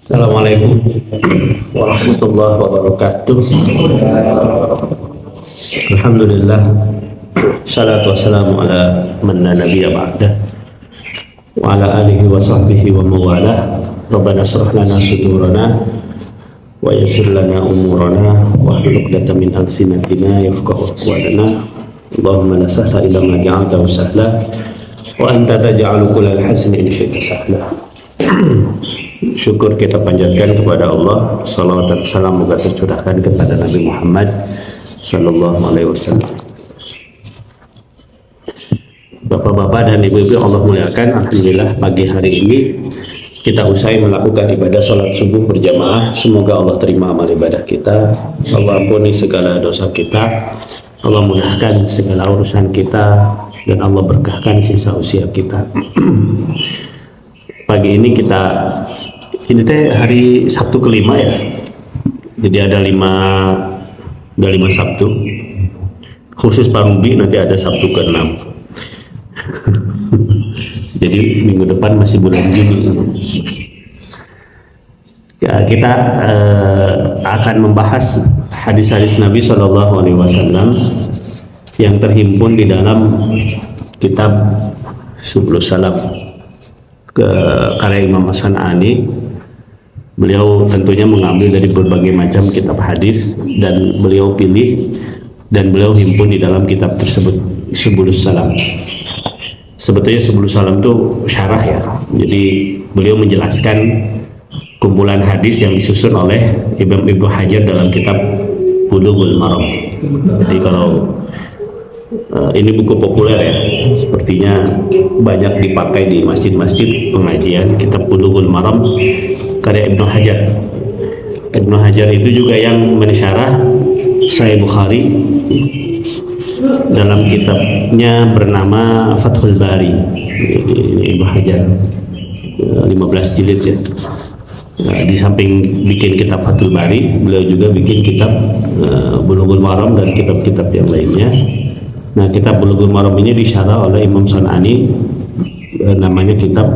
Assalamualaikum warahmatullahi wabarakatuh. Alhamdulillah, salatu wassalamu ala man la nabiyya ba'da wa ala alihi wa sahbihi wa mawalah. Rabbana shrah lana sudurana wa yassir lana umurana wa hlul 'uqdatam min alsinatina yafqahu qawlana. Allahumma la sahla illa ma ja'altahu sahla wa anta taj'alu kullal hazni in syi'ta sahla. Syukur kita panjatkan kepada Allah. Salawat dan salam moga tercurahkan kepada Nabi Muhammad sallallahu alaihi wasallam. Bapak-bapak dan ibu-ibu Allah muliakan, alhamdulillah pagi hari ini kita usai melakukan ibadah sholat subuh berjamaah. Semoga Allah terima amal ibadah kita, Allah ampuni segala dosa kita, Allah mudahkan segala urusan kita, dan Allah berkahkan sisa usia kita. Pagi ini ini teh hari Sabtu kelima ya, jadi ada lima Sabtu, khusus Pak Ruby nanti ada Sabtu ke-6. Jadi minggu depan masih bulan Juni ya. Kita akan membahas hadis-hadis Nabi SAW yang terhimpun di dalam kitab Subulus Salam karya Imam As-San'ani. Beliau tentunya mengambil dari berbagai macam kitab hadis dan beliau pilih dan beliau himpun di dalam kitab tersebut, Subulus Salam. Sebetulnya Subulus Salam itu syarah ya, jadi beliau menjelaskan kumpulan hadis yang disusun oleh Ibnu Hajar dalam kitab Bulughul Maram. Jadi kalau ini buku populer ya, sepertinya banyak dipakai di masjid-masjid pengajian, kitab Bulughul Maram karya Ibnu Hajar. Ibnu Hajar itu juga yang mensyarah Sahih Bukhari dalam kitabnya bernama Fathul Bari. Ini Ibnu Hajar 15 jilid ya. Nah, di samping bikin kitab Fathul Bari, beliau juga bikin kitab Bulughul Maram dan kitab-kitab yang lainnya. Nah, kitab Bulughul Maram ini disyarah oleh Imam San'ani, namanya kitab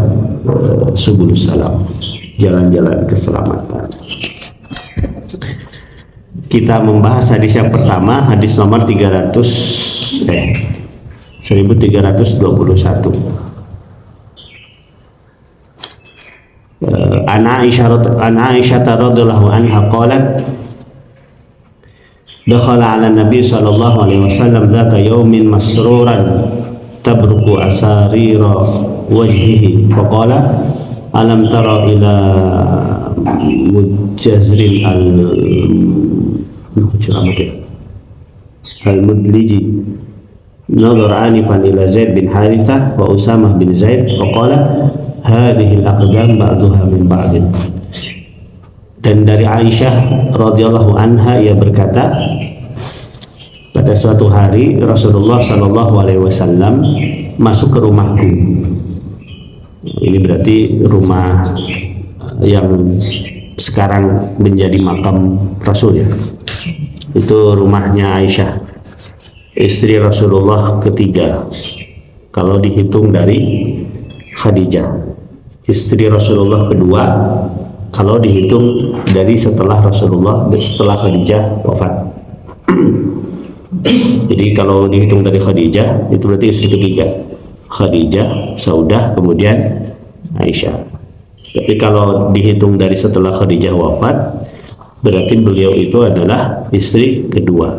Subulus Salam, jalan-jalan keselamatan. Kita membahas hadis yang pertama, hadis nomor 1321. An Aisyah radhiyallahu anha qalat dakhala 'ala Nabi sallallahu alaihi wasallam dzata yaumin masruran tabruku asarira wajhihi faqala alam tara ila mujazril al-mudliji nadhar anifan ila Zaid bin Harithah wa Usamah bin Zaid faqala hadhihi al-aqdam ba'duha min ba'din. Dan dari Aisyah radhiyallahu anha, ia berkata, pada suatu hari Rasulullah sallallahu alaihi wasallam masuk ke rumahku. Ini berarti rumah yang sekarang menjadi makam Rasul ya. Itu rumahnya Aisyah, istri Rasulullah ketiga kalau dihitung dari Khadijah, istri Rasulullah kedua kalau dihitung dari setelah Khadijah wafat. Jadi kalau dihitung dari Khadijah itu berarti istri ketiga, Khadijah, Saudah, kemudian Aisyah. Tapi kalau dihitung dari setelah Khadijah wafat, berarti beliau itu adalah istri kedua,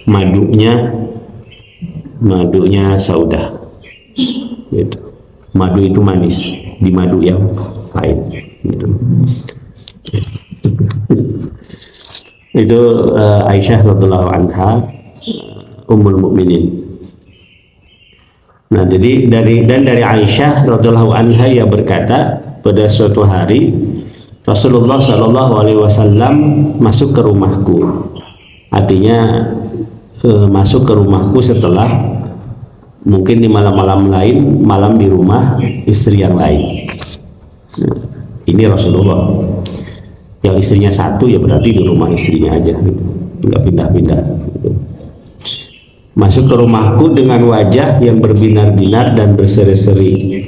madunya Saudah. Gitu. Madu itu manis, di madu yang pahit. Gitu. Itu Aisyah radhiyallahu anha, Ummul Mukminin. Nah, jadi dari Aisyah radhiyallahu anha, ia berkata, pada suatu hari Rasulullah Shallallahu alaihi wasallam masuk ke rumahku. Artinya masuk ke rumahku setelah mungkin di malam-malam lain, malam di rumah istri yang lain. Nah, ini Rasulullah. Yang istrinya satu ya berarti di rumah istrinya aja gitu, nggak pindah-pindah gitu. Masuk ke rumahku dengan wajah yang berbinar-binar dan berseri-seri.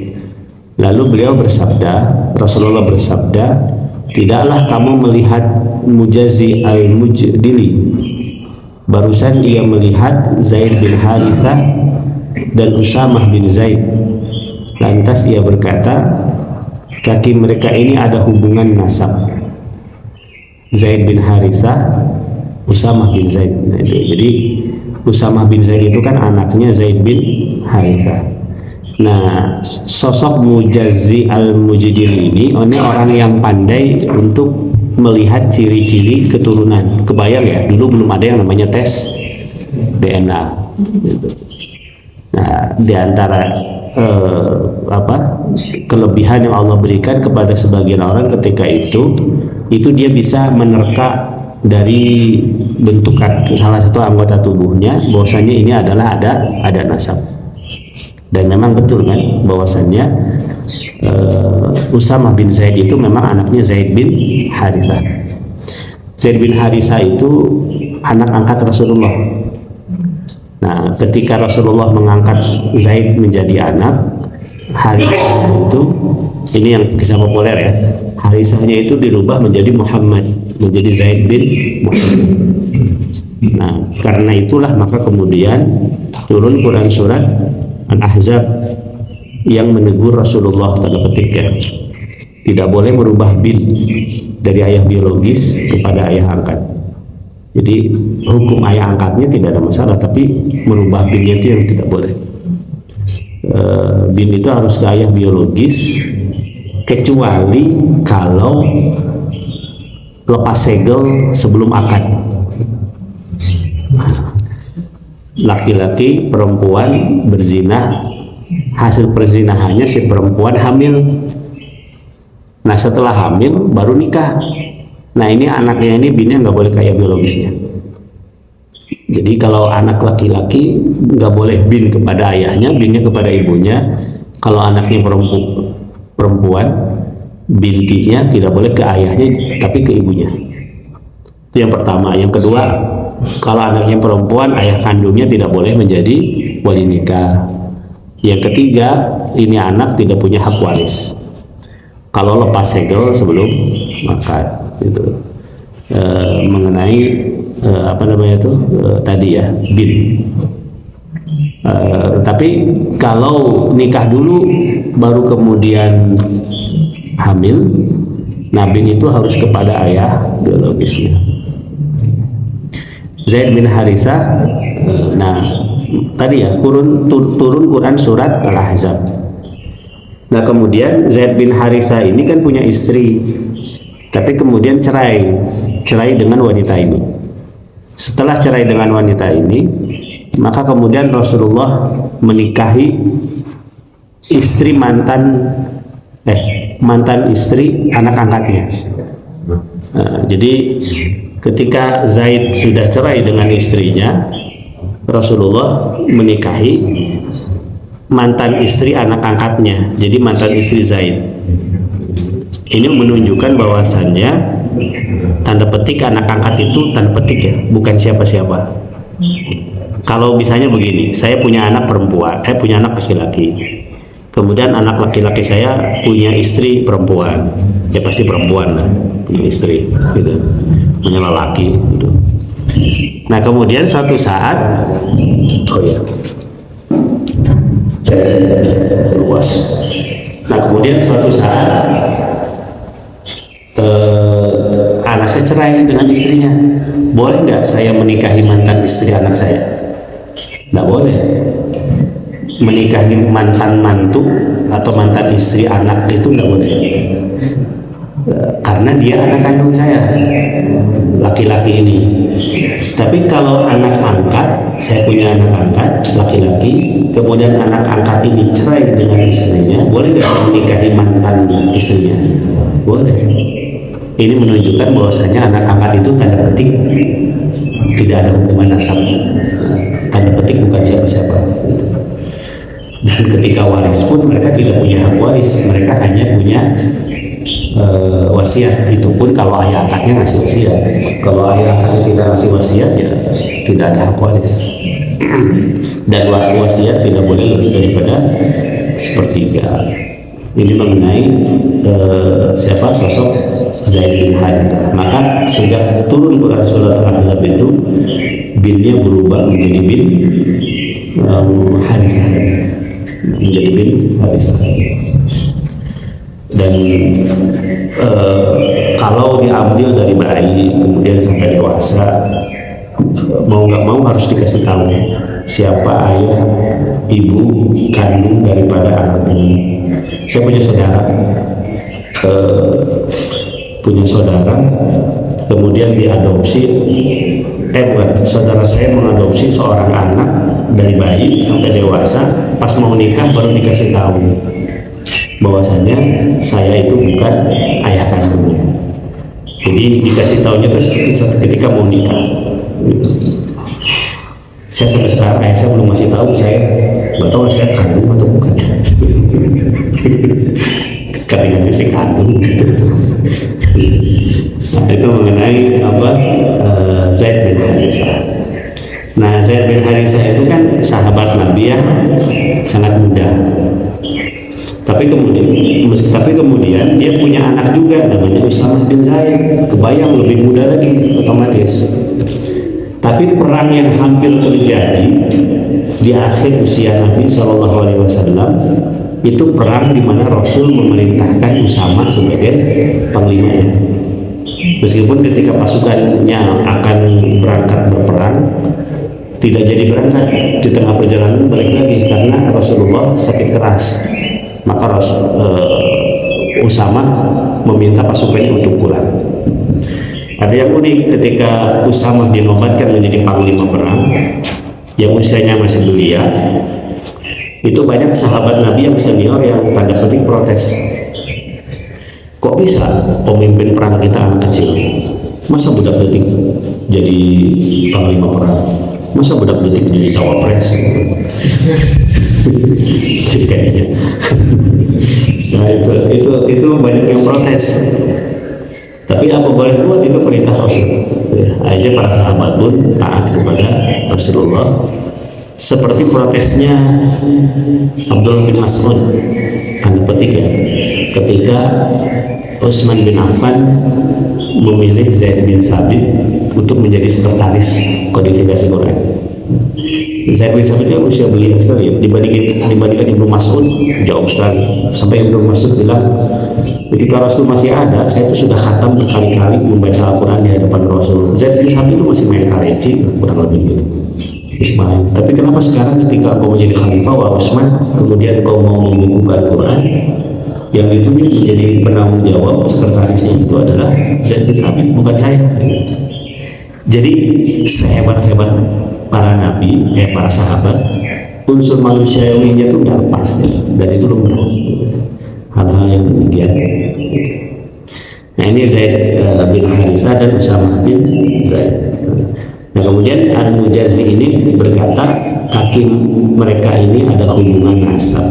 Lalu beliau bersabda, Rasulullah bersabda, tidaklah kamu melihat Mujazzi al-Mujdili. Barusan ia melihat Zaid bin Harithah dan Usamah bin Zaid. Lantas ia berkata, kaki mereka ini ada hubungan nasab. Zaid bin Harithah, Usamah bin Zaid. Nah, jadi Usamah bin Zaid itu kan anaknya Zaid bin Harithah. Nah, sosok Mujazzi al-Mujdili ini orang yang pandai untuk melihat ciri-ciri keturunan. Kebayang ya, dulu belum ada yang namanya tes DNA. Gitu. Nah, diantara kelebihan yang Allah berikan kepada sebagian orang ketika itu dia bisa menerka dari bentukan salah satu anggota tubuhnya bahwasannya ini adalah ada nasab. Dan memang betul kan bahwasannya Usamah bin Zaid itu memang anaknya Zaid bin Harithah. Zaid bin Harithah itu anak angkat Rasulullah. Nah, ketika Rasulullah mengangkat Zaid menjadi anak, Harithah itu, ini yang kisah populer ya, Harithahnya itu dirubah menjadi Muhammad, menjadi Zaid bin Muhammad. Nah, karena itulah maka kemudian turun Quran surat Al-Ahzab yang menegur Rasulullah, tanda petik ya, tidak boleh merubah bin dari ayah biologis kepada ayah angkat. Jadi hukum ayah angkatnya tidak ada masalah, tapi merubah binnya itu yang tidak boleh. Bin itu harus ke ayah biologis, kecuali kalau lepas segel sebelum akad. Laki-laki perempuan berzina, hasil perzinahannya si perempuan hamil. Nah, setelah hamil baru nikah. Nah, ini anaknya ini binnya nggak boleh kayak biologisnya. Jadi kalau anak laki-laki nggak boleh bin kepada ayahnya, binnya kepada ibunya. Kalau anaknya perempuan, bintinya tidak boleh ke ayahnya tapi ke ibunya. Itu yang pertama. Yang kedua, kalau anaknya perempuan, ayah kandungnya tidak boleh menjadi wali nikah. Yang ketiga, ini anak tidak punya hak waris kalau lepas segel sebelum akad. Itu mengenai tadi ya, bin. Tapi kalau nikah dulu baru kemudian hamil, nah bin itu harus kepada ayah biologisnya. Zaid bin Harithah, nah tadi ya turun Quran surat Al-Ahzab. Nah, kemudian Zaid bin Harithah ini kan punya istri, tapi kemudian cerai dengan wanita ini. Setelah cerai dengan wanita ini, maka kemudian Rasulullah menikahi istri mantan istri anak angkatnya. Jadi ketika Zaid sudah cerai dengan istrinya, Rasulullah menikahi mantan istri anak angkatnya, jadi mantan istri Zaid. Ini menunjukkan bahwasannya tanda petik anak angkat itu tanda petik ya, bukan siapa-siapa. Kalau misalnya begini, saya punya anak perempuan, punya anak laki-laki, kemudian anak laki-laki saya punya istri perempuan, ya pasti perempuan lah, punya istri, gitu, punya lelaki, gitu. Nah, kemudian suatu saat, luas. Nah, kemudian suatu saat anaknya cerai dengan istrinya. Boleh nggak saya menikahi mantan istri anak saya? Nggak boleh. Menikahi mantan mantu atau mantan istri anak itu nggak boleh. Karena dia anak kandung saya, laki-laki ini. Tapi kalau anak angkat, saya punya anak angkat laki-laki, kemudian anak angkat ini cerai dengan istrinya, boleh nggak menikahi mantan istrinya? Boleh. Ini menunjukkan bahwasanya anak angkat itu tanda petik tidak ada hubungan nasab, tanda petik bukan siapa-siapa. Dan ketika waris pun mereka tidak punya hak waris, mereka hanya punya wasiat. Itu pun kalau ayah angkatnya ngasih wasiat. Kalau ayah angkatnya tidak ngasih wasiat, ya tidak ada hak waris. Dan wasiat tidak boleh lebih daripada sepertiga. Ini mengenai sosok Zaid bin Harithah. Maka sejak turun Quran surat Al-Ahzab itu binnya berubah menjadi bin Harithah, menjadi bin Harithah. Dan kalau diambil dari bayi kemudian sampai dewasa, mau nggak mau harus dikasih tahu siapa ayah ibu kandung daripada anak ini. Saya punya saudara kemudian diadopsi, bukan, saudara saya mengadopsi seorang anak dari bayi sampai dewasa. Pas mau nikah baru dikasih tahu bahwasanya saya itu bukan ayah kandungnya. Jadi dikasih tahunya terus ketika mau nikah. Saya sampai sekarang ayah saya belum masih tahu saya, nggak tahu saya kandung atau bukan. Ketinggalan si kandung. Nah, itu mengenai Zaid bin Harithah. Nah, Zaid bin Harithah itu kan sahabat Nabi yang sangat muda. Tapi kemudian dia punya anak juga namanya Usamah bin Zaid. Kebayang lebih muda lagi otomatis. Tapi perang yang hampir terjadi di akhir usia Nabi SAW itu perang di mana Rasul memerintahkan Usamah sebagai panglimanya. Meskipun ketika pasukannya akan berangkat berperang tidak jadi berangkat, di tengah perjalanan balik lagi karena Rasulullah sakit keras. Maka Usamah meminta pasukannya untuk pulang. Ada yang unik ketika Usamah dinobatkan menjadi panglima perang yang usianya masih belia, itu banyak sahabat Nabi yang senior yang tanda petik protes. Kok bisa pemimpin perang kita anak kecil? Masa budak detik jadi panglima perang? Masa budak detik jadi cawapres? Kayaknya. Nah itu banyak yang protes. Tapi apa boleh buat, itu perintah Rasul. Aja para sahabat pun taat kepada Rasulullah. Seperti protesnya Abdullah bin Mas'ud, tanda petik ya, ketika Utsman bin Affan memilih Zaid bin Sabit untuk menjadi sekretaris kodifikasi Quran. Zaid bin Sabit itu usia belia sekali ya, dibandingkan Ibnu Mas'ud jauh sekali. Sampai Ibnu Mas'ud bilang, ketika Rasul masih ada, saya itu sudah khatam berkali-kali membaca Al-Quran di hadapan Rasul. Zaid bin Sabit itu masih main kareci, kurang lebih gitu. Ismail. Tapi kenapa sekarang ketika engkau menjadi khalifah wa Utsman, kemudian engkau mau membukukan Quran, yang ditunjuk menjadi penanggung jawab sekretarisnya itu adalah Zaid bin Sabit, bukan saya. Jadi sehebat-hebat para nabi, para sahabat, unsur manusiawinya itu nggak lepas ya. Dan itu lumrah hal-hal yang demikian. Nah, ini Zaid bin Harithah dan Usamah bin Zaid. Nah, kemudian Al-Mujazi ini berkata kaki mereka ini ada hubungan nasab.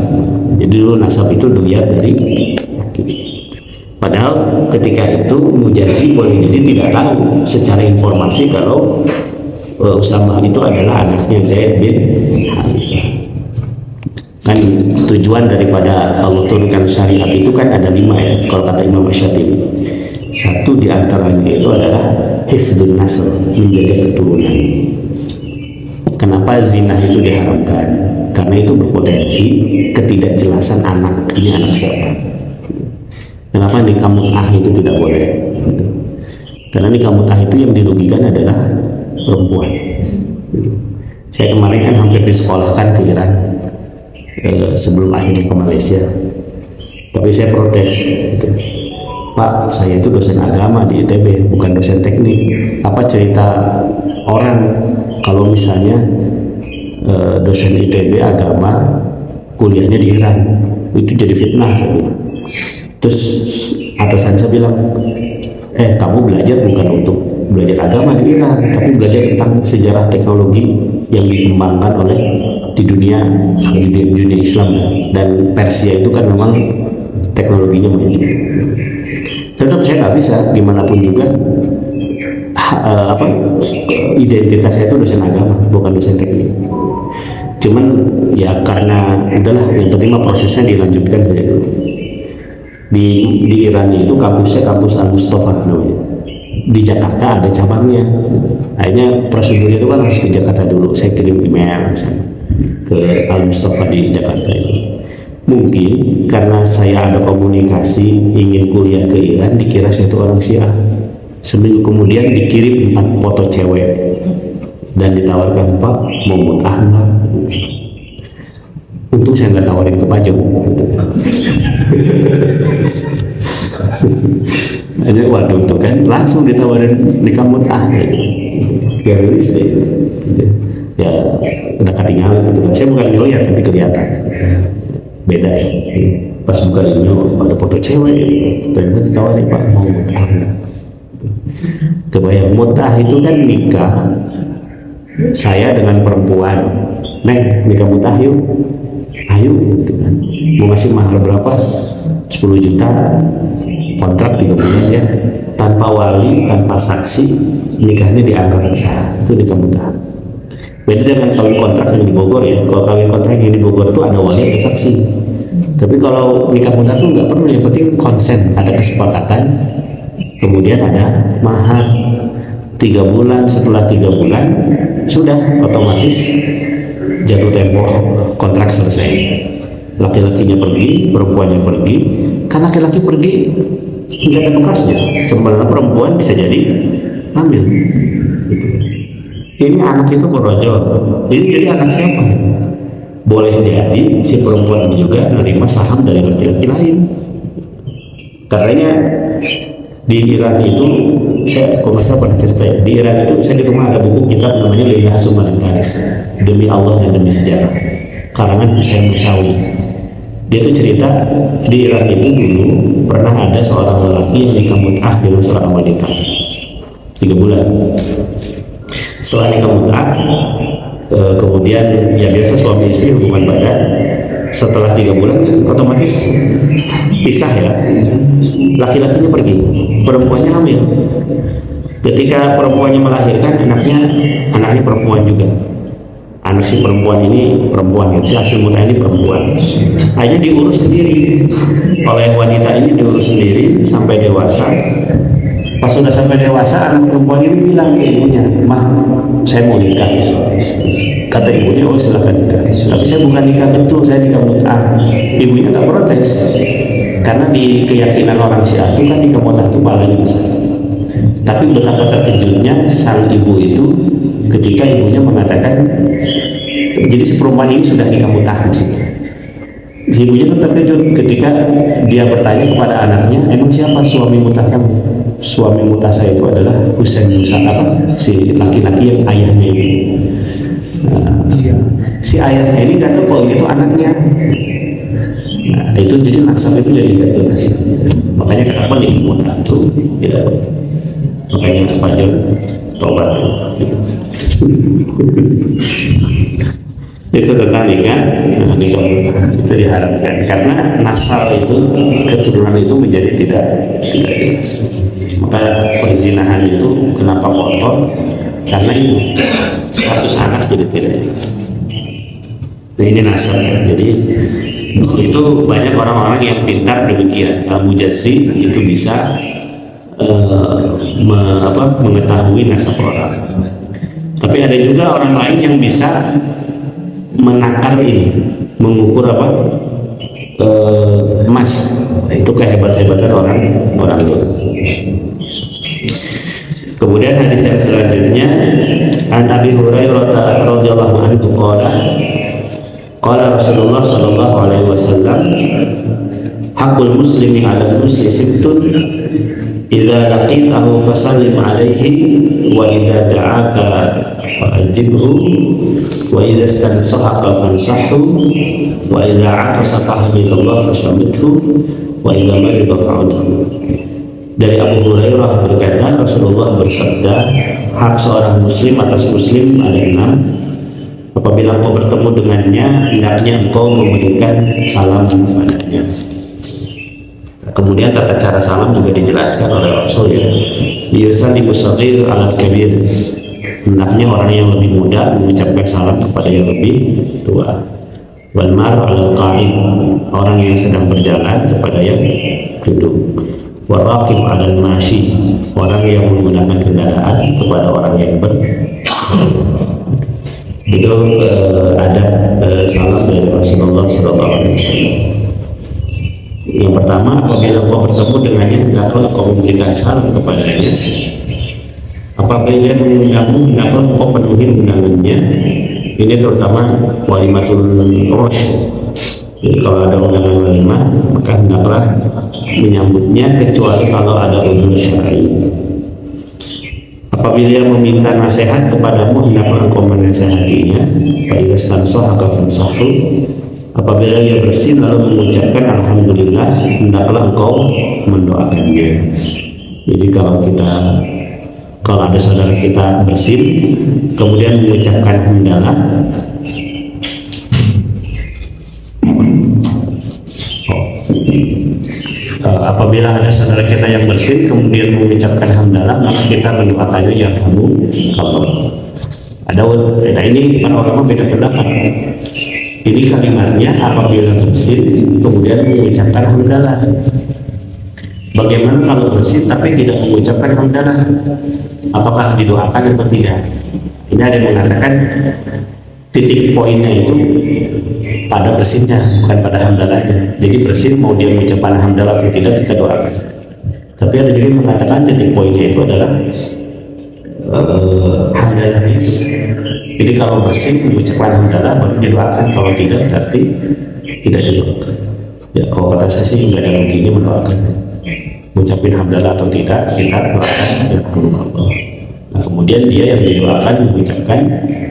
Jadi dulu nasab itu dilihat dari kaki. Padahal ketika itu Mujazi boleh jadi tidak tahu secara informasi kalau Usamah itu adalah anaknya Zaid bin Harithah. Kan tujuan daripada Allah turunkan syariat itu kan ada 5 ya, kalau kata Imam Asy-Syatibi. Satu diantaranya itu adalah hifdzun nasl, menjaga keturunan. Kenapa zina itu diharamkan? Karena itu berpotensi ketidakjelasan anak, ini anak siapa. Kenapa nikah mut'ah itu tidak boleh? Karena nikah mut'ah itu yang dirugikan adalah perempuan. Saya kemarin kan hampir disekolahkan ke Iran sebelum akhirnya ke Malaysia. Tapi saya protes gitu. Pak, saya itu dosen agama di ITB, bukan dosen teknik. Apa cerita orang kalau misalnya dosen ITB agama kuliahnya di Iran, itu jadi fitnah gitu. Terus atasan saya bilang, kamu belajar bukan untuk belajar agama di Iran, tapi belajar tentang sejarah teknologi yang dikembangkan oleh di dunia Islam. Dan Persia itu kan memang teknologinya maju. Tetap saya nggak bisa, gimana pun juga identitas saya itu dosen agama, bukan dosen teknik. Cuman ya karena udahlah, yang penting mah prosesnya dilanjutkan saja dulu. Di Iran itu kampusnya kampus Al Mustafa namanya. Di Jakarta ada cabangnya. Akhirnya prosedurnya itu kan harus ke Jakarta dulu. Saya kirim email ke Al Mustafa di Jakarta itu. Mungkin karena saya ada komunikasi ingin kuliah ke Iran, dikira saya itu orang Syiah. Seminggu kemudian dikirim 4 foto cewek dan ditawarkan, Pak mau mut'ah enggak? Untung saya nggak tawarin ke Pajong. Aja waduh tuh kan langsung ditawarin nikah mut'ah. Garis deh. Ya udah ketinggalan gitu kan. Saya bukan ngeliat tapi kelihatan. Beda ya. Pas buka email ada foto cewek, ternyata ditawarin, Pak mau mut'ah enggak? Kebayang mut'ah itu kan nikah saya dengan perempuan. Neng nikah mut'ah yuk. Ayo gitu kan. Mau ngasih mahar berapa? 10 juta, kontrak 3 bulan ya, tanpa wali, tanpa saksi, nikahnya dianggap sah. Itu nikah mut'ah. Beda dengan kawin kontrak yang di Bogor ya. Kalau kawin kontrak yang di Bogor itu ada wali, ada saksi. Tapi kalau nikah mut'ah itu nggak perlu, yang penting konsen, ada kesepakatan, kemudian ada mahar. 3 bulan, setelah 3 bulan sudah otomatis jatuh tempo, kontrak selesai. Laki-lakinya pergi, perempuannya pergi. Kan laki-laki pergi nggak ada bekasnya, sebenarnya perempuan bisa jadi hamil. Ini anak itu berojol, ini jadi anak siapa? Boleh jadi si perempuan ini juga menerima saham dari laki-laki lain. Karenanya di Iran itu, saya kok nggak salah pernah cerita ya, di Iran itu saya di rumah ada buku kitab namanya Lillah Sumanan Tarikh, Demi Allah dan Demi Sejarah, karangan Husain Musawi. Dia tuh cerita di Iran itu dulu pernah ada seorang lelaki yang nikah mut'ah dengan seorang wanita 3 bulan. Setelah nikah mut'ah, kemudian ya biasa suami istri hubungan badan. Setelah 3 bulan otomatis pisah ya, laki-lakinya pergi, perempuannya hamil. Ketika perempuannya melahirkan anaknya perempuan juga. Anak si perempuan ini perempuan, si hasil mut'ah ini perempuan. Hanya diurus sendiri oleh wanita ini, diurus sendiri sampai dewasa. Pas sudah sampai dewasa, anak perempuan ini bilang ke ibunya, "Mah, saya mau nikah." Kata ibunya, "Oh silakan nikah." Tapi saya bukan nikah betul, saya nikah mut'ah. Ibunya nggak protes, karena di keyakinan orang Syiah itu kan nikah mut'ah itu pahalanya besar. Tapi betapa terkejutnya sang ibu itu ketika ibunya mengatakan, jadi si perempuan ini sudah nikah mut'ah. Si ibunya terkejut ketika dia bertanya kepada anaknya, "Emang siapa suami mut'ah kamu?" "Suami mut'ah saya itu adalah Husain Musawi," si laki-laki yang ayahnya itu. Nah, si ayahnya ini nggak tahu kalau itu anaknya. Nah, itu jadi nasab itu jadi nggak jelas. Makanya kenapa nikah mut'ah itu tidak boleh. Makanya Pajong tobat. Itu tentang nikah itu diharapkan karena nasal itu, keturunan itu menjadi tidak jelas. Maka perzinahan itu kenapa kotor? Karena itu status anak jadi tidak jelas. Nah ini nasal ya. Jadi itu banyak orang-orang yang pintar demikian. Mujazzi itu bisa mengetahui nasab orang. Tapi ada juga orang lain yang bisa menakar ini, mengukur emas. Itu kehebat-hebatan orang Kemudian hadis yang selanjutnya, an Abi Hurairah radhiyallahu anhu qala Rasulullah sallallahu alaihi wasallam, haqqul muslimi 'ala muslim sittun idza laqitahu fasallim alaihi wa idza da'aka fa'ajibhu wa idza istansahaka fansahhu wa idza 'atasa fahmidallah fashamithu wa idza marida fa'udhu. Dari Abu Hurairah berkata, Rasulullah bersabda, hak seorang muslim atas muslim ada 6. Apabila engkau bertemu dengannya, hendaknya engkau memberikan salam kepadanya. Kemudian tata cara salam juga dijelaskan oleh Rasul ya. Yusallimu shaghir 'alal kabir. Hendaknya orang yang lebih muda mengucapkan salam kepada yang lebih tua. wal mar 'alal qa'id, orang yang sedang berjalan kepada yang duduk, wal raqib 'alal mashi, orang yang menggunakan kendaraan kepada orang yang itu ada salam dari Rasulullah SAW. Yang pertama, apabila kau bertemu dengannya, hendaklah kau memberikan salam kepadanya. Apabila dia mengundangmu, hendaklah kau penuhi undangannya. Ini terutama walimatul rosh. Jadi kalau ada undangan walimah, maka hendaklah menyambutnya, kecuali kalau ada uzur syar'i. Apabila dia meminta nasihat kepadamu, hendaklah engkau menasihatinya. Fa'idza stansahaka fansahu, apabila dia bersin lalu mengucapkan alhamdulillah, hendaklah engkau mendoakannya. Jadi kalau ada saudara kita bersin kemudian mengucapkan hamdalah, apabila ada saudara kita yang bersin kemudian mengucapkan hamdalah, maka kita mendoakannya yarhamukallah. Nah ini para ulama beda pendapat. Ini kalimatnya apabila bersin kemudian mengucapkan hamdalah. Bagaimana kalau bersin tapi tidak mengucapkan hamdalah? Apakah didoakan atau tidak? Ini ada yang mengatakan titik poinnya itu pada bersinnya, bukan pada hamdalahnya. Jadi bersin mau dia mengucapkan hamdalah atau tidak, kita doakan. Tapi ada juga yang mengatakan titik poinnya itu adalah hamdalah itu. Jadi kalau bersin mengucapkan hamdalah baru didoakan, kalau tidak berarti tidak didoakan. Ya kalau kata saya sih nggak ada ruginya mendoakan. Mengucapkan hamdalah atau tidak, kita doakan yarhamukallah. Nah kemudian dia yang didoakan mengucapkan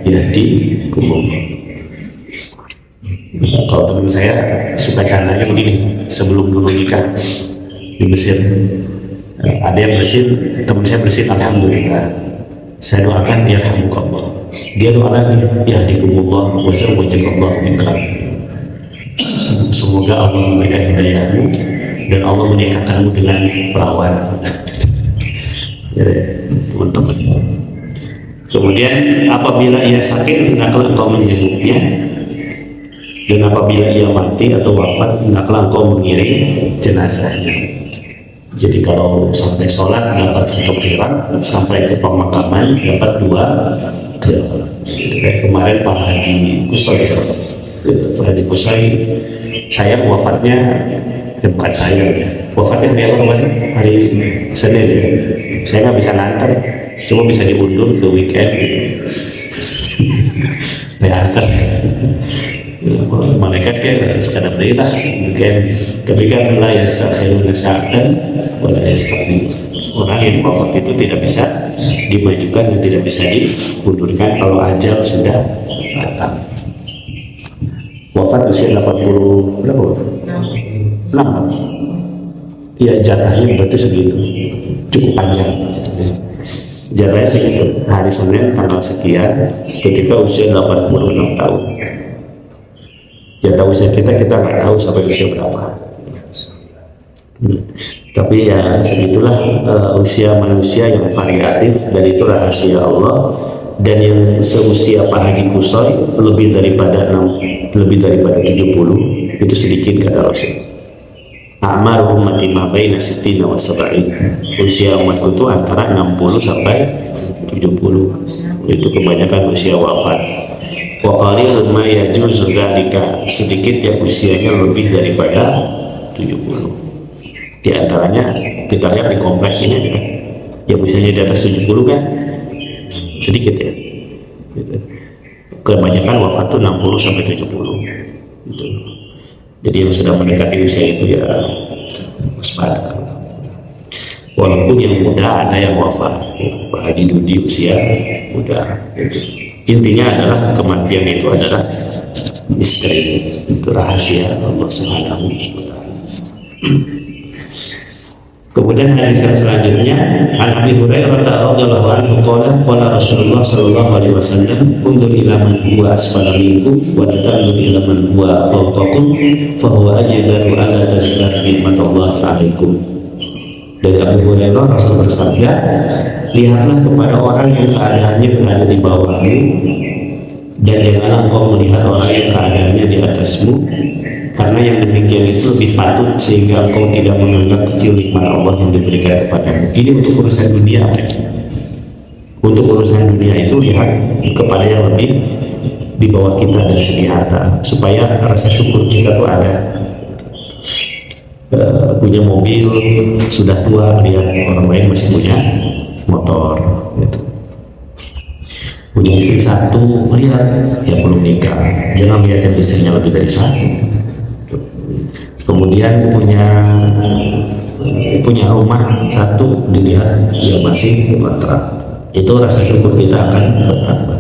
yahdikumullah. Kalau teman saya suka caranya begini, sebelum dulu nikah di Mesir, ada yang bersin, teman saya bersin alhamdulillah, saya doakan yarhamukallah. Dia doa lagi yahdikumullah wa zawwajakallahu bika, semoga Allah memberikan hidayahmu dan Allah menikahkanmu dengan perawan. Ya, teman-teman. Kemudian apabila ia sakit, hendaklah engkau menjenguknya, dan apabila ia mati atau wafat, hendaklah engkau mengiring jenazahnya. Jadi kalau sampai sholat dapat 1 qiraat, sampai ke pemakaman dapat 2 qiraat. Kayak kemarin Pak Haji Kusoi, Pak Haji Kusoi, saya wafatnya bukan saya ya. Wafatnya hari Senin ya. Saya nggak bisa nganter, cuma bisa diundur ke weekend gitu. Saya antar. Malaikat kayak sekadar lah weekend. Tapi kan la yastakhiruna sa'atan wa la yastaqdimun. Orang yang wafat itu tidak bisa dimajukan dan tidak bisa diundurkan kalau ajal sudah datang. Wafat usia 80 berapa? 6. Ya jatahnya berarti segitu, cukup panjang. Jatahnya segitu, hari Senin tanggal sekian ketika usia 86 tahun. Jatah usia kita nggak tahu sampai usia berapa. Tapi ya segitulah usia manusia yang variatif, dan itu rahasia Allah. Dan yang seusia Pak Haji Kusoi lebih daripada 70 itu sedikit kata Rasul. A'mar ummati ma baina 60 wa 70. Usia umatku itu antara 60 sampai 70. Itu kebanyakan usia wafat. Wa qalilun ma yajuzu dzalika, sedikit yang usianya lebih daripada 70. Di antaranya kita lihat di komplek ini kan, yang usianya di atas 70 kan sedikit ya. Gitu. Kebanyakan wafat tuh 60 sampai 70. Gitu. Jadi yang sudah mendekati usia itu ya waspada. Walaupun yang muda ada yang wafat, Pak Haji Dudi usia muda. Gitu. Intinya adalah kematian itu adalah misteri, itu rahasia Allah Subhanahu wa Ta'ala. Kemudian hadis yang selanjutnya, An Abi Hurairah radhiyallahu anhu qala Rasulullah sallallahu alaihi wasallam, unzur ila man huwa asfala minkum wa la tanzur ila man huwa fawqakum fa huwa ajdaru alla tazkar nikmatallahi alaikum. Dari Abu Hurairah Rasul bersabda, lihatlah kepada orang yang keadaannya berada di bawahmu dan janganlah engkau melihat orang yang keadaannya di atasmu, karena yang demikian itu lebih patut sehingga engkau tidak menganggap kecil nikmat Allah yang diberikan kepadamu. Ini untuk urusan dunia. Untuk urusan dunia itu lihat kepada yang lebih di bawah kita dari segi harta, supaya rasa syukur kita tuh ada. Punya mobil sudah tua, lihat orang lain masih punya motor gitu. Punya istri satu, lihat yang belum nikah, jangan lihat yang istrinya lebih dari satu. Kemudian punya rumah satu, dilihat yang masih kontrak, itu rasa syukur kita akan bertambah.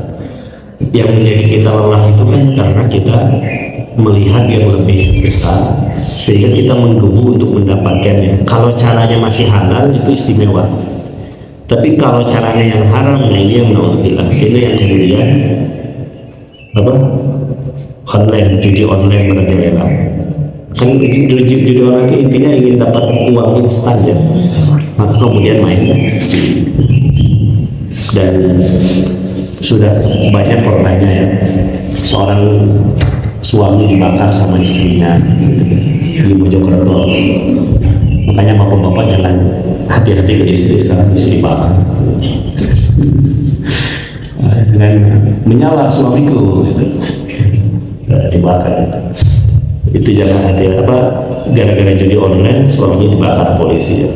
Yang menjadi kita lelah itu kan karena kita melihat yang lebih besar, sehingga kita menggebu untuk mendapatkannya. Kalau caranya masih halal itu istimewa, tapi kalau caranya yang haram, nah ini yang naudzubillah, ini yang kemudian online, judi online merajalela. Kan judi online itu intinya ingin dapat uang instan ya, maka kemudian main judi. Dan sudah banyak korbannya ya, seorang suami dibakar sama istrinya di Mojokerto. Makanya bapak-bapak jangan hati-hati ke istri sekarang bisa dibakar. Jangan menyala suamiku gitu. Dibakar. Itu jangan hati-hati, gara-gara judi online suaminya dibakar polisi ya.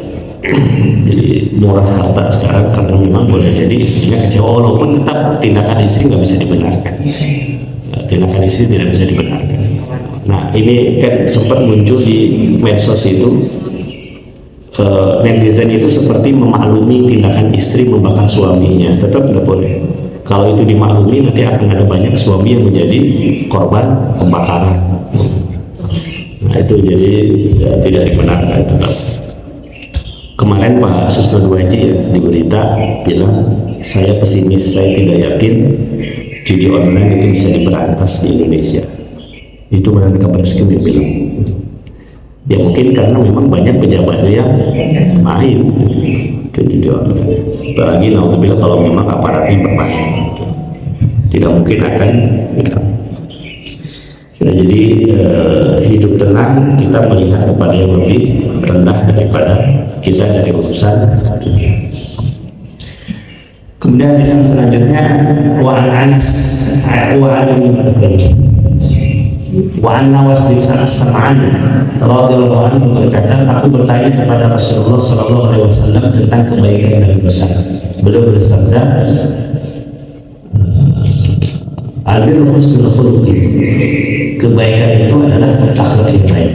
Jadi murah harta sekarang karena memang boleh jadi istrinya kecewa, walaupun tetap tindakan istri nggak bisa dibenarkan. Tindakan istri tidak bisa dibenarkan. Nah ini kan sempat muncul di medsos itu, netizen itu seperti memaklumi tindakan istri membakar suaminya, tetap tidak boleh. Kalau itu dimaklumi, nanti akan ada banyak suami yang menjadi korban pembakaran. Nah itu jadi ya, tidak dibenarkan tetap. Kemarin Pak Susno Dwaji ya, di berita bilang, saya pesimis, saya tidak yakin judi online itu bisa diberantas di Indonesia. Itu berarti kabar skrim yang bilang. Ya mungkin karena memang banyak pejabatnya yang main ke judi online. Apalagi naudzubillah kalau memang aparatnya bermain, tidak mungkin akan ya. Nah, jadi hidup tenang kita melihat kepada yang lebih rendah daripada kita dari urusan dunia. Kemudian di selanjutnya wa Anas wa Nawas bin Sam'an radhiyallahu anhu berkata, aku bertanya kepada Rasulullah sallallahu alaihi wasallam tentang kebaikan dan dosa. Beliau bersabda, albirru husnul khuluqi, kebaikan itu adalah akhlak yang baik.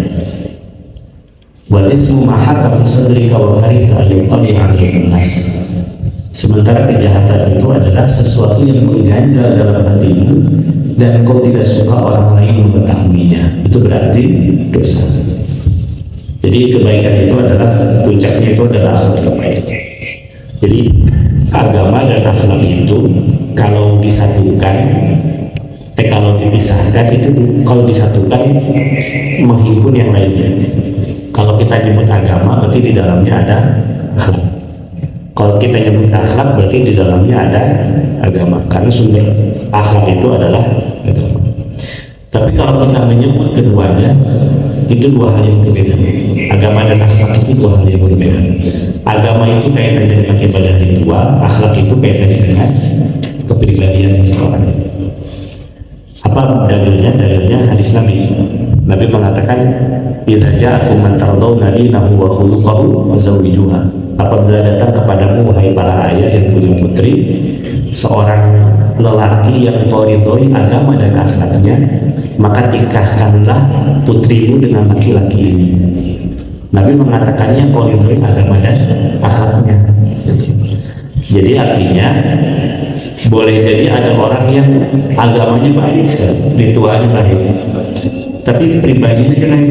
Wal ismu ma haka fi sadrika wa karihta an yuttali 'alaihi an-nas. Sementara kejahatan itu adalah sesuatu yang mengganjal dalam hatimu dan kau tidak suka orang lain mengetahuinya. Itu berarti dosa. Jadi kebaikan itu adalah puncaknya itu adalah akhlak yang baik. Jadi agama dan akhlak itu kalau disatukan, kalau dipisahkan itu, kalau disatukan menghimpun yang lainnya. Kalau kita nyebut agama berarti di dalamnya ada akhlak. Kalau kita nyebut akhlak berarti di dalamnya ada agama, karena sumber akhlak itu adalah agama. Tapi kalau kita menyebut keduanya, itu dua hal yang berbeda. Agama dan akhlak itu dua hal yang berbeda. Agama itu kaitannya dengan ibadah ritual, akhlak itu kaitannya dengan kepribadian seseorang. Apa dalilnya? Dalilnya hadis Nabi. Nabi mengatakan, idza ja'akum man tardawna dinahu wa khuluquhu fazawwijuha. Apabila datang kepadamu wahai para ayah yang punya putri, seorang lelaki yang kau ridhoi agama dan akhlaknya, maka nikahkanlah putrimu dengan laki-laki ini. Nabi mengatakannya kau ridhoi agama dan akhlaknya. Jadi artinya boleh jadi ada orang yang agamanya baik sekali, ritualnya baik, tapi pribadinya jelek,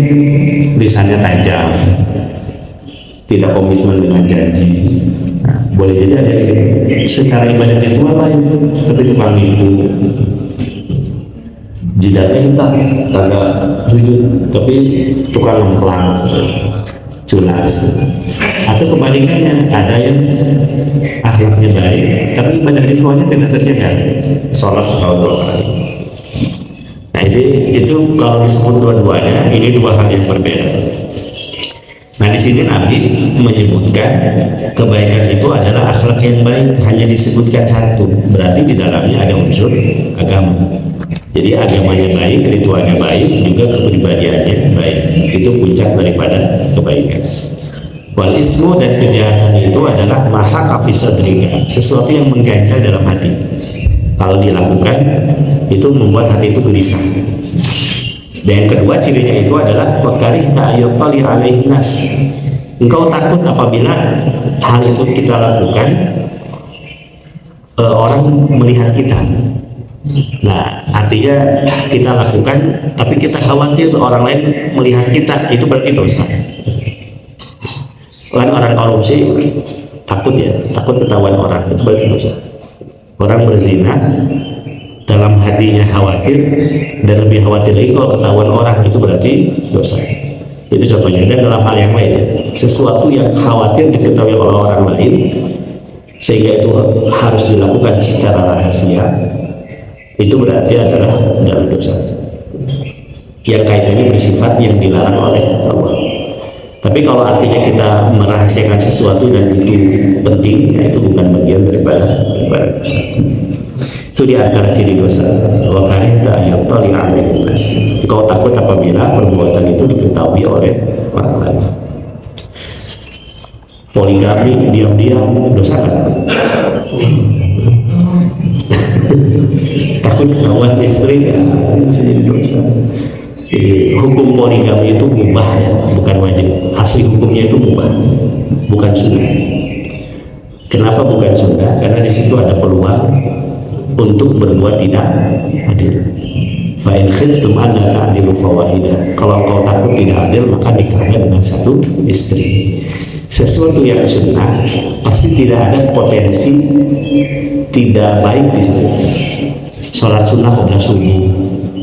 lisannya tajam, tidak komitmen dengan janji. Nah, boleh jadi ada gitu. Secara ibadah ritual baik, tapi tukang nipu, jidatnya hitam, tanda sujud, tapi tukang ngemplang, jelas. Atau kebalikannya, ada yang akhlaknya baik tapi ibadah ritualnya tidak terjaga, sholat 10 kali, itu kalau disebut dua-duanya, ini dua hal yang berbeda. Nah di sini Nabi menyebutkan kebaikan itu adalah akhlak yang baik, hanya disebutkan satu, berarti di dalamnya ada unsur agama. Jadi agamanya baik, ritualnya baik, juga kepribadiannya baik. Itu puncak daripada kebaikan. Wal ismu, dan kejahatan itu adalah maha kafisadrika, sesuatu yang mengganjal dalam hati. Kalau dilakukan itu membuat hati itu gelisah. Dan yang kedua cirinya itu adalah wakarihta ayyutali alaihi nas. Engkau takut apabila hal itu kita lakukan orang melihat kita. Nah artinya kita lakukan tapi kita khawatir orang lain melihat kita, itu berarti dosa. Kan orang korupsi takut takut ketahuan orang, itu berarti dosa. Orang berzina dalam hatinya khawatir, dan lebih khawatir lagi kalau ketahuan orang, itu berarti dosa. Itu contohnya. Dan dalam hal yang lain, sesuatu yang khawatir diketahui oleh orang lain sehingga itu harus dilakukan secara rahasia, itu berarti adalah dalam dosa yang kaitannya bersifat yang dilarang oleh Allah. Tapi kalau artinya kita merahasiakan sesuatu dan itu penting, ya itu bukan bagian daripada dosa. Itu di antara ciri dosa. Wa karihta ayyutali alaihi nas. Kau takut apabila perbuatan itu diketahui oleh orang lain. Poligami diam-diam dosa kan? Takut ketahuan istri, ya, itu bisa jadi dosa. Jadi hukum poligami itu mubah, ya, bukan wajib. Asli hukumnya itu mubah, bukan sunnah. Kenapa bukan sunnah? Karena di situ ada peluang untuk berbuat tidak adil. Fa in khiftum alla ta'dilu fawahidah. Kalau kau takut tidak adil, maka nikahnya dengan satu istri. Sesuatu yang sunnah pasti tidak ada potensi tidak baik di situ. Sholat sunnah qabla subuh,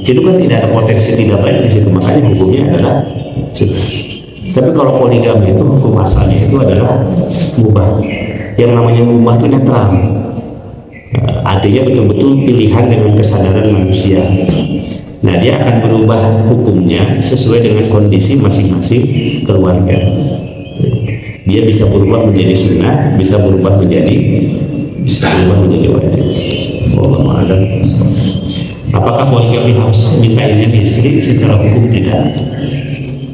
itu kan tidak ada potensi tidak baik di situ, makanya hukumnya adalah sunnah. Tapi kalau poligami itu hukum asalnya itu adalah mubah. Yang namanya mubah itu netral, artinya betul-betul pilihan dengan kesadaran manusia. Nah dia akan berubah hukumnya sesuai dengan kondisi masing-masing keluarga. Dia bisa berubah menjadi sunnah, bisa berubah menjadi wajib. Wallahu a'lam. Apakah poligami harus minta izin istri? Secara hukum tidak,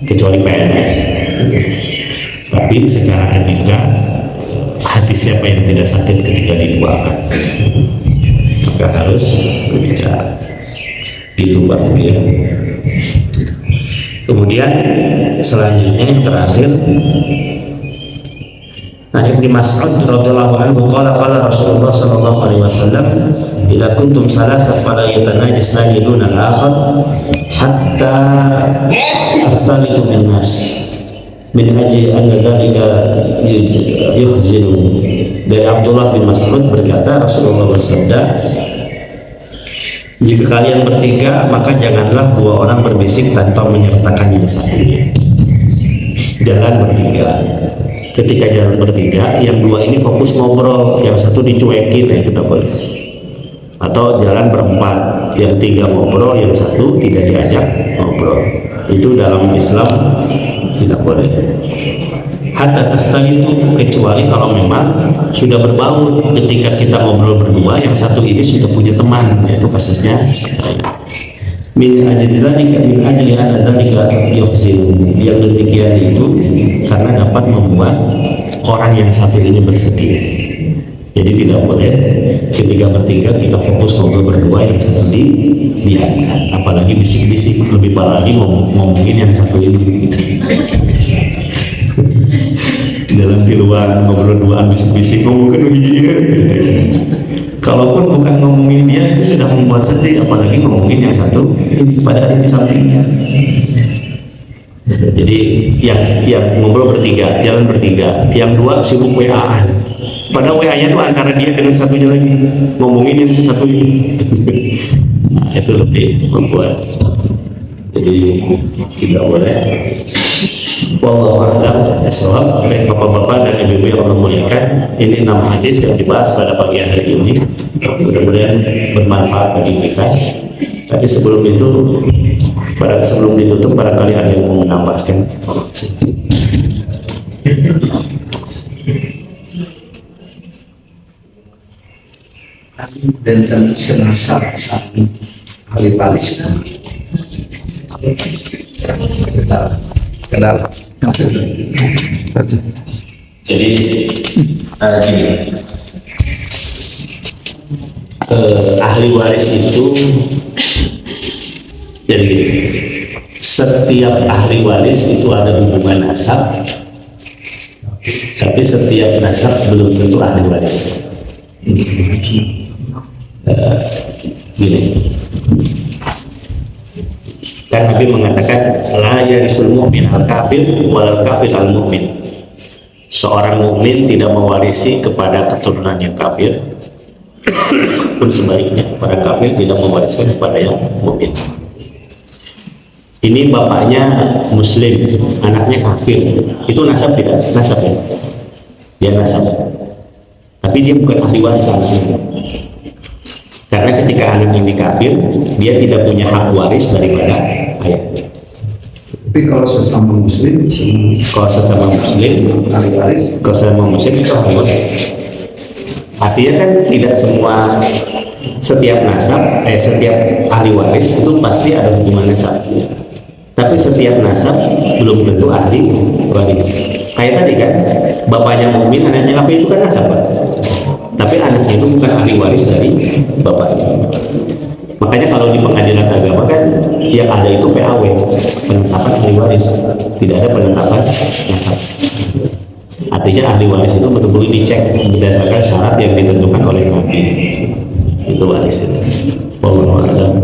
kecuali PNS. Tapi secara etika, hati siapa yang tidak sakit ketika diduakan, maka harus berbicara. Itu baru ya. Kemudian selanjutnya yang terakhir, Ibnu Mas'ud radhiyallahu anhu qala Rasulullah sallallahu alaihi wasallam, "Idza kuntum salasa fala yatanajasna dun al-akhar hatta aftalitu min nas min ajli anna dzalika yuhzinu." Dari Abdullah bin Mas'ud berkata, Rasulullah bersabda, "Jika kalian bertiga, maka janganlah dua orang berbisik tanpa menyertakan yang satunya." Jalan bertiga. Ketika jalan bertiga, yang dua ini fokus ngobrol, yang satu dicuekin, itu tidak boleh. Atau jalan berempat, yang tiga ngobrol, yang satu tidak diajak ngobrol, itu dalam Islam tidak boleh. Hatta tadi itu, kecuali kalau memang sudah berbaur. Ketika kita ngobrol berdua, yang satu ini sudah punya teman, yaitu kasusnya min ajli anna dzalika yuhzin. Yang demikian itu karena dapat membuat orang yang satu ini bersedih. Jadi tidak boleh ketika bertiga kita fokus ngobrol berdua, yang satu didiamkan, apalagi bisik-bisik, lebih parah lagi ngomongin yang satu ini gitu. Dalam tiluan ngobrol duaan bisik-bisik ngomongin dia gitu. Kalaupun bukan ngomongin dia, itu sudah membuat sedih, apalagi ngomongin yang satu ini pada ada di sampingnya. Jadi yang ngobrol bertiga, jalan bertiga, yang dua sibuk WA-an. Padahal WA-nya itu antara dia dengan satunya lagi, ngomongin yang satu ini. Nah, itu lebih membuat. Jadi tidak boleh. Wallahu a'lam bishawab. Baik bapak-bapak dan ibu-ibu yang Allah muliakan, ini 6 hadis yang dibahas pada pagi hari ini. Mudah-mudahan bermanfaat bagi kita. Tapi sebelum itu, sebelum ditutup barangkali ada yang mau menambahkan. Dan senasab ahli waris kenal. Jadi gini, ahli waris itu jadi setiap ahli waris itu ada hubungan nasab, tapi setiap nasab belum tentu ahli waris. Gini, kan Nabi mengatakan la yarisul mu'min al kafir wal kafir al mu'min. Seorang mukmin tidak mewarisi kepada keturunan yang kafir, pun sebaliknya pada kafir tidak mewariskan kepada yang mukmin. Ini bapaknya muslim, anaknya kafir, itu nasab tidak? Nasab ya? Dia nasab, tapi dia bukan ahli waris anaknya. Karena ketika anak ini kafir, dia tidak punya hak waris daripada ayahnya. Tapi kalau sesama muslim Kalau sesama muslim, ahli waris, kalau sesama muslim itu ahli waris. Artinya kan tidak semua, setiap nasab, setiap ahli waris itu pasti ada hubungan nasab. Tapi setiap nasab belum tentu ahli waris. Kayak tadi kan, bapaknya mukmin, anaknya kafir itu kan nasab, Pak. Tapi anaknya itu bukan ahli waris dari bapaknya. Makanya kalau di pengadilan agama kan yang ada itu PAW, penetapan ahli waris, tidak ada penetapan nasab. Artinya ahli waris itu betul-betul dicek berdasarkan syarat yang ditentukan oleh Nabi. Itu waris itu. Wallahu a'lam.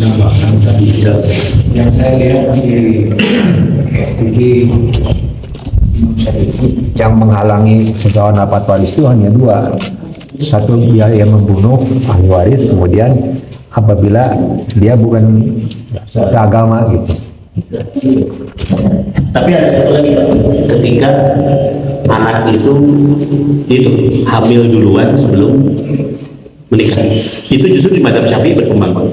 menambahkan tadi yang saya lihat di yang menghalangi seseorang dapat waris itu hanya dua. Satu, dia yang membunuh ahli waris, kemudian apabila dia bukan seagama gitu. Tapi ada satu lagi, ketika anak itu hamil duluan sebelum menikah, itu justru di mazhab Syafi'i berkembang.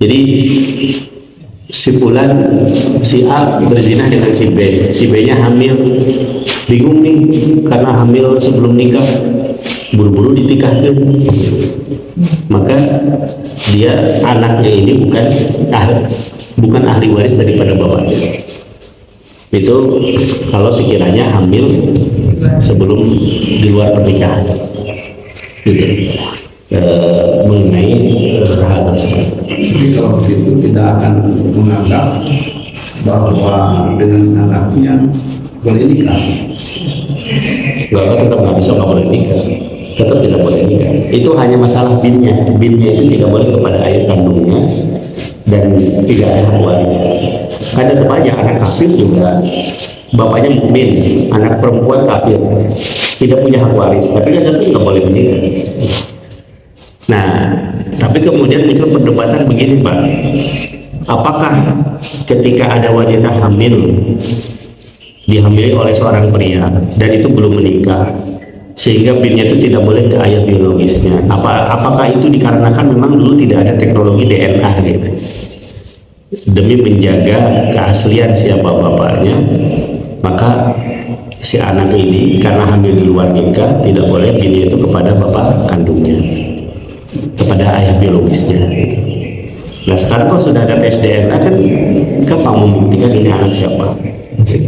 Jadi si fulan, si A berzina dengan si B, si B-nya hamil, bingung nih karena hamil sebelum nikah, buru-buru ditikahkan, maka dia anaknya ini bukan ahli waris daripada bapaknya. Itu kalau sekiranya hamil sebelum di luar pernikahan, gitu. Mengenai hal tersebut. Jadi kalau itu tidak akan menganggap bahwa dengan anaknya boleh nikah. Tetap nggak bisa, nggak boleh nikah, tetap tidak boleh nikah. Itu hanya masalah binnya itu tidak boleh kepada ayah kandungnya dan tidak ada hak waris. Kan tetap aja anak kafir juga bapaknya mukmin, anak perempuan kafir tidak punya hak waris, tapi kan tetap nggak boleh menikah. Nah, tapi kemudian muncul perdebatan begini, Pak. Apakah ketika ada wanita dihamili oleh seorang pria dan itu belum menikah, sehingga binnya itu tidak boleh ke ayah biologisnya? Apakah itu dikarenakan memang dulu tidak ada teknologi DNA gitu, demi menjaga keaslian siapa bapaknya, maka si anak ini karena hamil di luar nikah tidak boleh binnya itu kepada bapak kandungnya, kepada ayah biologisnya. Nah sekarang kalau sudah ada tes DNA kan gampang membuktikan ini anak siapa.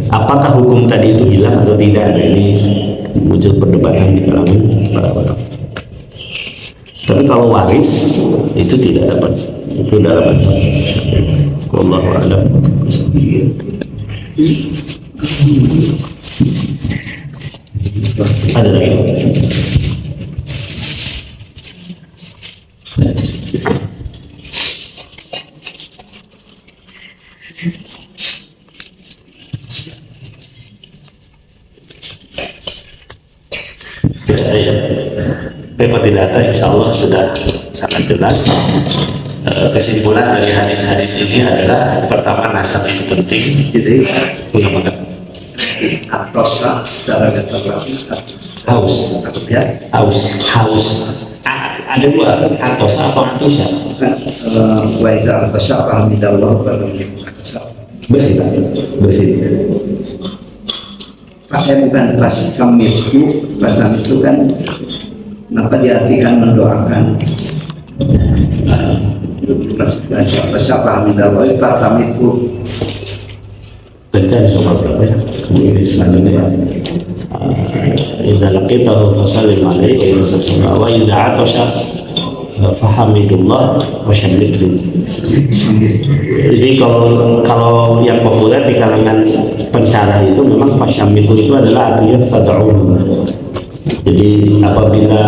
Apakah hukum tadi itu hilang atau tidak? Nah, ini muncul perdebatan di kalangan para ulama. Tapi kalau waris itu tidak dapat, itu tidak dapat. Wallahu a'lam. Ada lagi? Pepati data insya Allah sudah sangat jelas. Kesimpulan dari hadis-hadis ini adalah pertama, nasab itu penting. Jadi Mengamalkan atosa secara literasi haus, atau ya haus. Ada dua, atosa atau atosya. Wa idza tasyabaha hamidallah wa Bersih, Pak. Bersih. pakai bukan pasam itu kan kenapa diartikan mendoakan siapa hamidallah pasam itu Tadi ada soal berapa ya? Kemudian selanjutnya idza laqitahu fasallim alaihi wa sallam wa idza atasha fahamidullah wa syammithu. Jadi kalau yang populer di kalangan pencara itu memang fasyammithu itu adalah artinya fad'uhu. Jadi apabila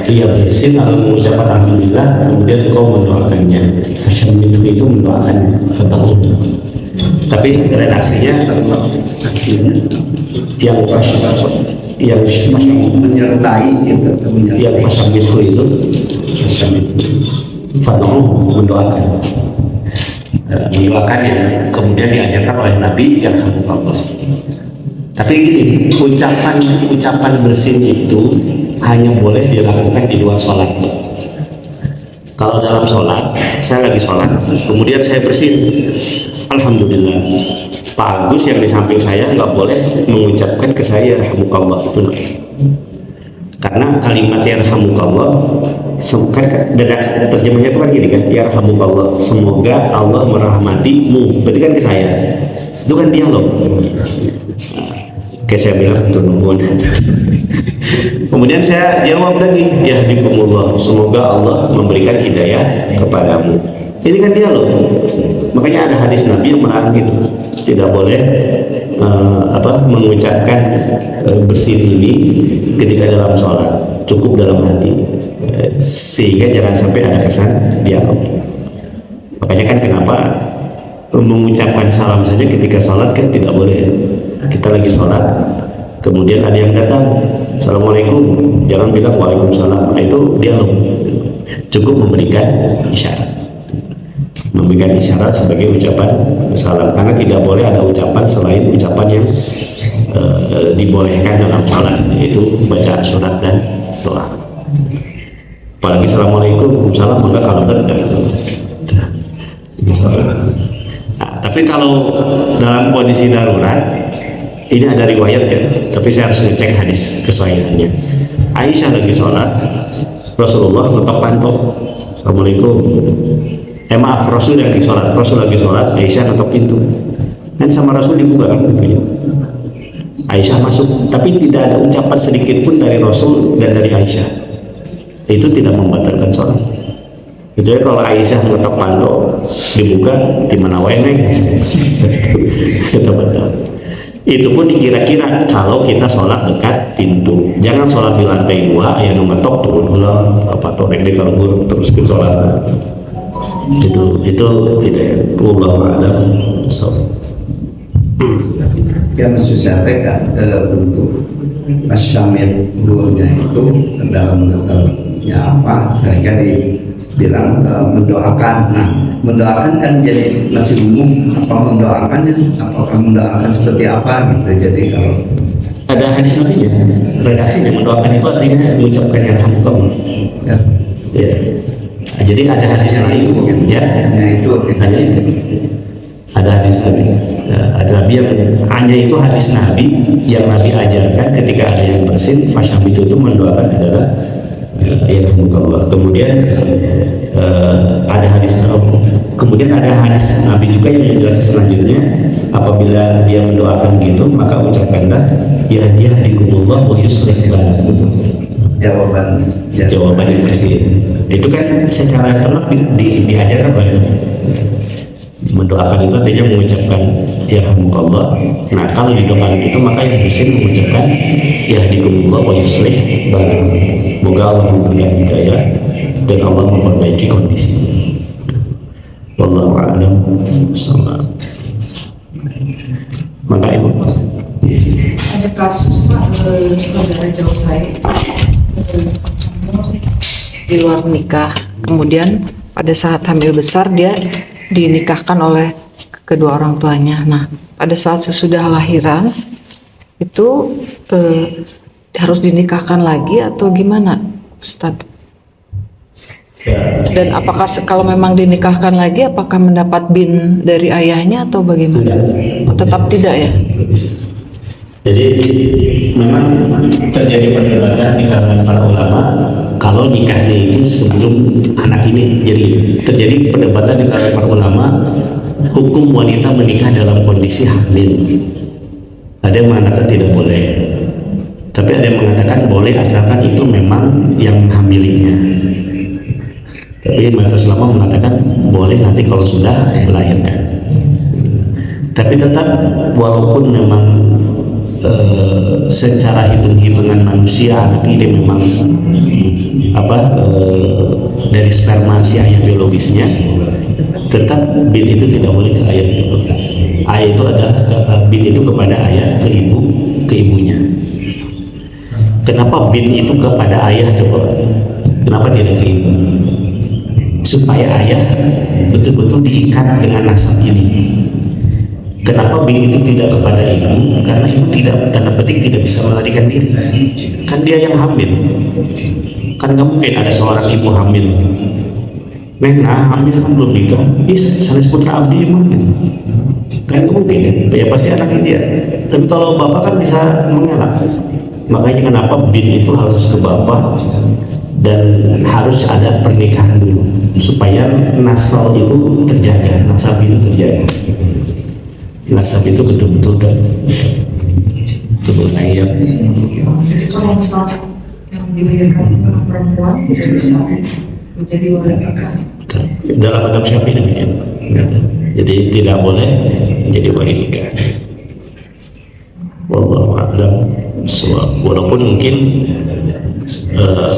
dia bersin lalu mengucapkan alhamdulillah, kemudian kau mendoakannya, fasyammithu itu mendoakannya, fad'uhu. Tapi redaksinya yang menyertai gitu, yang fasyammithu itu fad'uhu, mendoakan. Mendoakannya kemudian diajarkan oleh Nabi yang Allah. Tapi gini, ucapan bersin itu hanya boleh dilakukan di luar sholat. Kalau dalam sholat, saya lagi sholat, kemudian saya bersin, alhamdulillah, Pak Agus yang di samping saya nggak boleh mengucapkan ke saya yarhamukallah, karena kalimat yarhamukallah terjemahnya itu kan gini kan, yarhamukallah, semoga Allah merahmatimu, berarti kan ke saya, itu kan dialog. Kayak saya bilang turun. Kemudian saya jawab lagi, yahdikumullah, semoga Allah memberikan hidayah kepadamu. Ini kan dialog. Makanya ada hadis Nabi yang melarang itu, tidak boleh mengucapkan bersin ini ketika dalam sholat, cukup dalam hati, sehingga jangan sampai ada kesan dialog. Makanya kan kenapa mengucapkan salam saja ketika sholat kan tidak boleh. Kita lagi sholat, kemudian ada yang datang, assalamualaikum, jangan bilang waalaikumsalam. Nah, itu dialog, cukup memberikan isyarat sebagai ucapan salam, karena tidak boleh ada ucapan selain ucapan yang dibolehkan dalam sholat, yaitu baca surat dan doa. Apalagi assalamualaikum, salam, maka kalau nah, tapi kalau dalam kondisi darurat, ini ada riwayat ya, tapi saya harus ngecek hadis kesahihannya. Aisyah lagi sholat, Rasulullah ngetok pantok, assalamualaikum. Maaf, Rasul lagi sholat, Aisyah ngetok pintu. Dan sama Rasul dibuka kan pintunya. Aisyah masuk, tapi tidak ada ucapan sedikit pun dari Rasul dan dari Aisyah. Itu tidak membatalkan sholat. Kecuali kalau Aisyah ngetok pantok dibuka, di mana wae neng, itu batal. Itu pun dikira-kira kalau kita sholat dekat pintu, jangan sholat di lantai 2 yang ngetok turun ulang apa torek di kalbur terus ke sholat. Itu tidak Allah alam. Ya maksud saya kan untuk masyamilnya itu dalamnya apa, sehingga dibilang mendoakan. Nah, mendoakan kan jadi masih umum, apa mendoakannya, apakah mendoakan seperti apa gitu. Jadi kalau ada hadis Nabi ya, redaksinya mendoakan itu artinya mengucapkan yarhamukallah. ya, Ya. Nah, jadi ada hadis lain ya, hanya itu ada hadis Nabi. Ada Nabi yang hanya itu hadis Nabi yang Nabi ajarkan ketika ada yang bersin, fasyammithu itu mendoakan adalah yarhamukallah. Kemudian ada hadis Nabi juga yang menjelaskan selanjutnya, apabila dia mendoakan gitu maka ucapkanlah yahdikumullah wa yuslih balakum. Jawaban yang bersih itu kan secara terlak diajarkan oleh mendoakan itu artinya mengucapkan yarhamukallah. Nah, kalau didoakan itu maka yang bersih mengucapkan yahdikumullah wa yuslih balakum. Semoga Allah memberikan hidayah dan Allah memperbaiki kondisi. Wallahu a'lam bishawab. Maka ibu ada kasus Pak, saudara jauh saya di luar nikah, kemudian pada saat hamil besar dia dinikahkan oleh kedua orang tuanya. Nah, pada saat sesudah lahiran itu harus dinikahkan lagi atau gimana, Ustadz? Dan apakah kalau memang dinikahkan lagi, apakah mendapat bin dari ayahnya atau bagaimana? Oh, tetap tidak ya? Jadi memang terjadi perdebatan di kalangan para ulama kalau nikahnya itu sebelum anak ini. Jadi terjadi perdebatan di kalangan para ulama hukum wanita menikah dalam kondisi hamil. Ada yang mengatakan tidak boleh, tapi ada yang mengatakan boleh asalkan itu memang yang hamilinya. Tapi mayoritas ulama mengatakan boleh nanti kalau sudah melahirkan. Tapi tetap walaupun memang secara hitung-hitungan manusia anak ini memang dari sperma si ayah biologisnya, tetap bin itu tidak boleh ke ayah biologis. Ayah itu ada bin itu kepada ayah, ke ibunya. Kenapa bin itu kepada ayah coba? Kenapa tidak ke ibu? Supaya ayah betul-betul diikat dengan nasab ini. Kenapa bin itu tidak kepada ibu? Karena ibu tidak, tanda petik, tidak bisa melarikan diri. Kan dia yang hamil. Kan nggak mungkin ada seorang ibu hamil. Hamil kan belum nikah. Sanes putra abdi mah gitu. Kan nggak mungkin. Ya pasti anaknya dia. Tapi kalau bapak kan bisa mengelak. Makanya kenapa bin itu harus ke bapak dan harus ada pernikahan dulu supaya nasab itu terjaga, nasab itu terjaga. Nasab itu betul-betul ayat. Jadi kalau misalnya yang dilahirkan perempuan menjadi wali nikah. Dalam mazhab Syafi'i demikian. Jadi tidak boleh menjadi wali nikah. Wallahu a'lam. Walaupun mungkin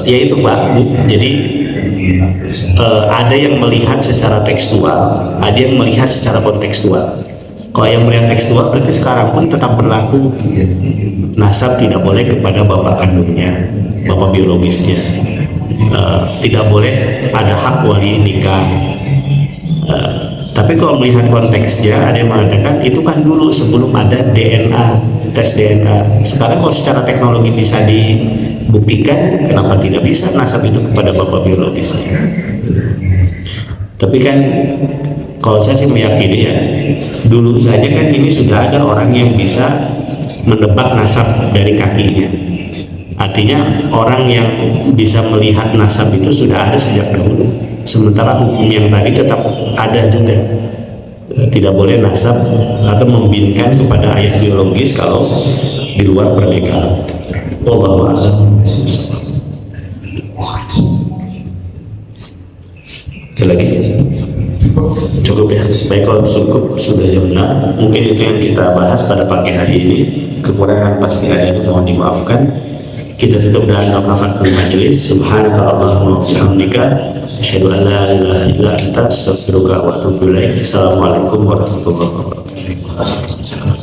ya itu Pak. Jadi ada yang melihat secara tekstual, ada yang melihat secara kontekstual. Kalau yang melihat tekstual berarti sekarang pun tetap berlaku nasab tidak boleh kepada bapak kandungnya, bapak biologisnya. Tidak boleh ada hak wali nikah. Tapi kalau melihat konteksnya, ada yang mengatakan itu kan dulu sebelum ada DNA, tes DNA. Sekarang kalau secara teknologi bisa dibuktikan, kenapa tidak bisa nasab itu kepada bapak biologisnya? Tapi kan kalau saya sih meyakini ya, dulu saja kan ini sudah ada orang yang bisa menebak nasab dari kakinya. Artinya orang yang bisa melihat nasab itu sudah ada sejak dahulu. Sementara hukum yang tadi tetap ada juga. Tidak boleh nasab atau membinkan kepada ayah biologis kalau di luar pernikahan. Wallahu a'lam. Ada lagi? Cukup ya. Baik, kalau cukup sudah jam 6. Mungkin itu yang kita bahas pada pagi hari ini. Kekurangan pasti ada, mohon dimaafkan. Kita tutup dengan kafaratul majelis. Subhanakallahumma wa bihamdika asyhadu an la ilaha illa anta astaghfiruka wa atubu ilaik. Assalamualaikum warahmatullahi wabarakatuh.